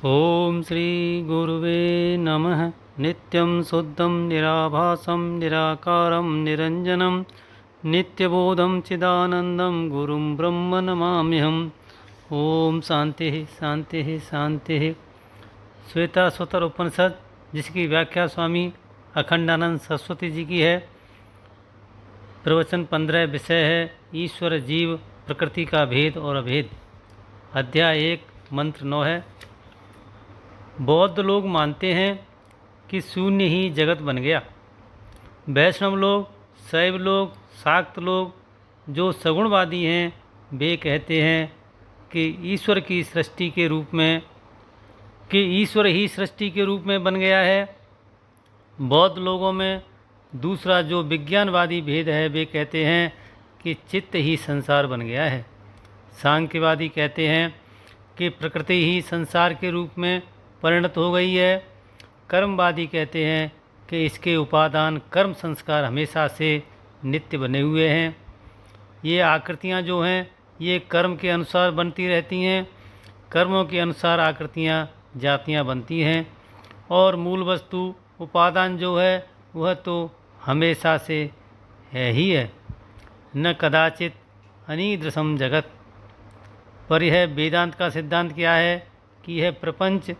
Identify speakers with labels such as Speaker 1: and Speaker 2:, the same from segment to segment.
Speaker 1: ओम श्री गुरुवे नमः। नित्यं शुद्धं निराभासं निराकारं निरंजनं नित्यबोधं चिदानंदं गुरुं ब्रह्म नमाम्यहम्। ओम शांति शांति शांति। श्वेता स्वतर उपनिषद, जिसकी व्याख्या स्वामी अखंडानंद सरस्वती जी की है। प्रवचन 15, विषय है ईश्वर जीव प्रकृति का भेद और अभेद। अध्याय 1, मंत्र 9 है। बौद्ध लोग मानते हैं कि शून्य ही जगत बन गया। वैष्णव लोग, शैव लोग, शाक्त लोग जो सगुणवादी हैं, वे कहते हैं कि ईश्वर ही सृष्टि के रूप में बन गया है। बौद्ध लोगों में दूसरा जो विज्ञानवादी भेद है, वे कहते हैं कि चित्त ही संसार बन गया है। सांख्यवादी कहते हैं कि प्रकृति ही संसार के रूप में परिणत हो गई है। कर्मवादी कहते हैं कि इसके उपादान कर्म संस्कार हमेशा से नित्य बने हुए हैं। ये आकृतियाँ जो हैं, ये कर्म के अनुसार बनती रहती हैं। कर्मों के अनुसार आकृतियाँ जातियाँ बनती हैं, और मूल वस्तु उपादान जो है वह तो हमेशा से है ही है। न कदाचित अनीदृशम जगत। पर यह वेदांत का सिद्धांत क्या है कि यह प्रपंच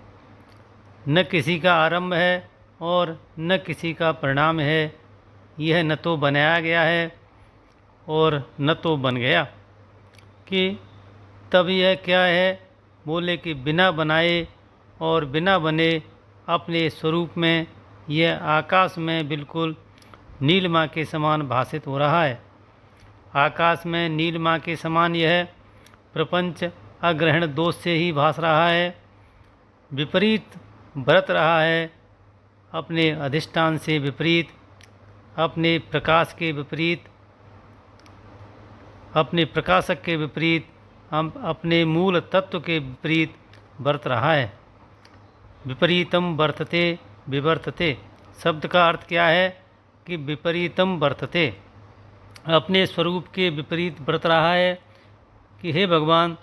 Speaker 1: न किसी का आरंभ है और न किसी का परिणाम है। यह न तो बनाया गया है और न तो बन गया। कि तब यह क्या है? बोले कि बिना बनाए और बिना बने अपने स्वरूप में यह आकाश में बिल्कुल नीलिमा के समान भासित हो रहा है। आकाश में नीलिमा के समान यह प्रपंच अग्रहण दोष से ही भास रहा है, विपरीत बरत रहा है, अपने अधिष्ठान से विपरीत, अपने प्रकाश के विपरीत, अपने प्रकाशक के विपरीत, अपने मूल तत्व के विपरीत बरत रहा है। विपरीतम वर्तते विवर्तते शब्द का अर्थ क्या है कि विपरीतम वर्तते, अपने स्वरूप के विपरीत बरत रहा है। कि हे भगवान,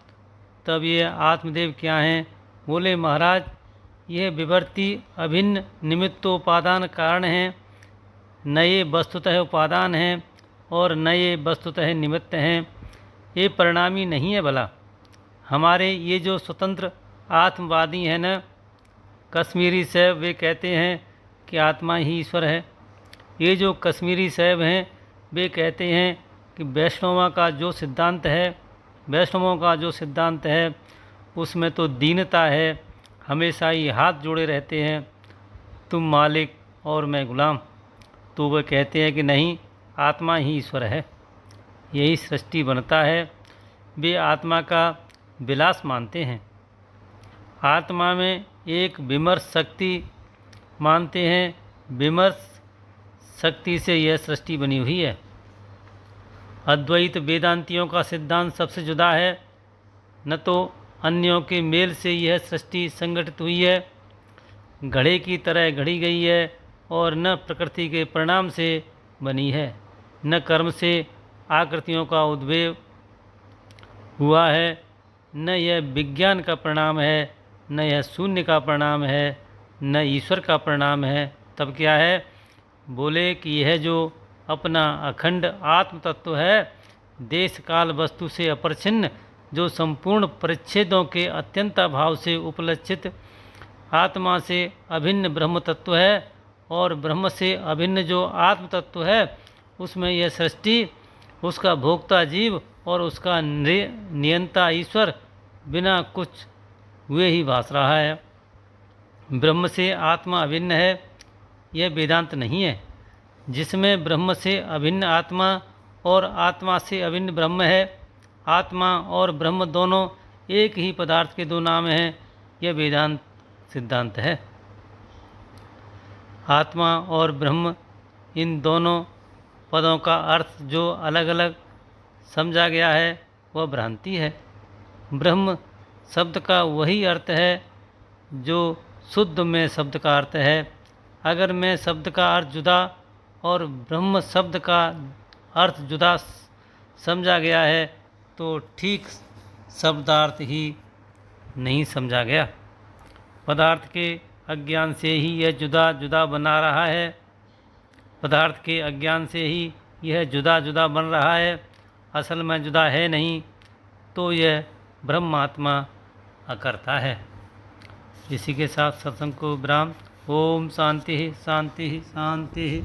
Speaker 1: तब ये आत्मदेव क्या हैं? बोले महाराज, यह विवर्ती अभिन्न निमित्तोपादान कारण हैं। न ये वस्तुतः उपादान हैं और न ये वस्तुतः निमित्त हैं। ये परिणामी नहीं है। भला हमारे ये जो स्वतंत्र आत्मवादी हैं न, कश्मीरी शैव, वे कहते हैं कि आत्मा ही ईश्वर है। ये जो कश्मीरी शैव हैं, वे कहते हैं कि वैष्णवों का जो सिद्धांत है उसमें तो दीनता है। हमेशा ही हाथ जोड़े रहते हैं, तुम मालिक और मैं गुलाम। तो वह कहते हैं कि नहीं, आत्मा ही ईश्वर है, यही सृष्टि बनता है। वे आत्मा का विलास मानते हैं। आत्मा में एक विमर्श शक्ति मानते हैं। विमर्श शक्ति से यह सृष्टि बनी हुई है। अद्वैत वेदांतियों का सिद्धांत सबसे जुदा है। न तो अन्यों के मेल से यह सृष्टि संगठित हुई है, घड़े की तरह घड़ी गई है, और न प्रकृति के परिणाम से बनी है, न कर्म से आकृतियों का उद्भव हुआ है, न यह विज्ञान का परिणाम है, न यह शून्य का परिणाम है, न ईश्वर का परिणाम है। तब क्या है? बोले कि यह जो अपना अखंड आत्म तत्व है, देश काल वस्तु से अपरिच्छिन्न, जो संपूर्ण परिच्छेदों के अत्यंताभाव से उपलक्षित आत्मा से अभिन्न ब्रह्म तत्व है, और ब्रह्म से अभिन्न जो आत्म तत्व है, उसमें यह सृष्टि, उसका भोक्ता जीव और उसका नियंता ईश्वर बिना कुछ हुए ही भास रहा है। ब्रह्म से आत्मा अभिन्न है, यह वेदांत नहीं है। जिसमें ब्रह्म से अभिन्न आत्मा और आत्मा से अभिन्न ब्रह्म है, आत्मा और ब्रह्म दोनों एक ही पदार्थ के दो नाम हैं, यह वेदांत सिद्धांत है। आत्मा और ब्रह्म, इन दोनों पदों का अर्थ जो अलग अलग समझा गया है, वह भ्रांति है। ब्रह्म शब्द का वही अर्थ है जो शुद्ध में शब्द का अर्थ है। अगर मैं शब्द का अर्थ जुदा और ब्रह्म शब्द का अर्थ जुदा समझा गया है, तो ठीक शब्दार्थ ही नहीं समझा गया। पदार्थ के अज्ञान से ही यह जुदा जुदा बना रहा है, पदार्थ के अज्ञान से ही यह जुदा जुदा बन रहा है, असल में जुदा है नहीं, तो यह ब्रह्मात्मा अकर्ता है। इसी के साथ सत्संग को विराम। ओम शांति शांति शांति।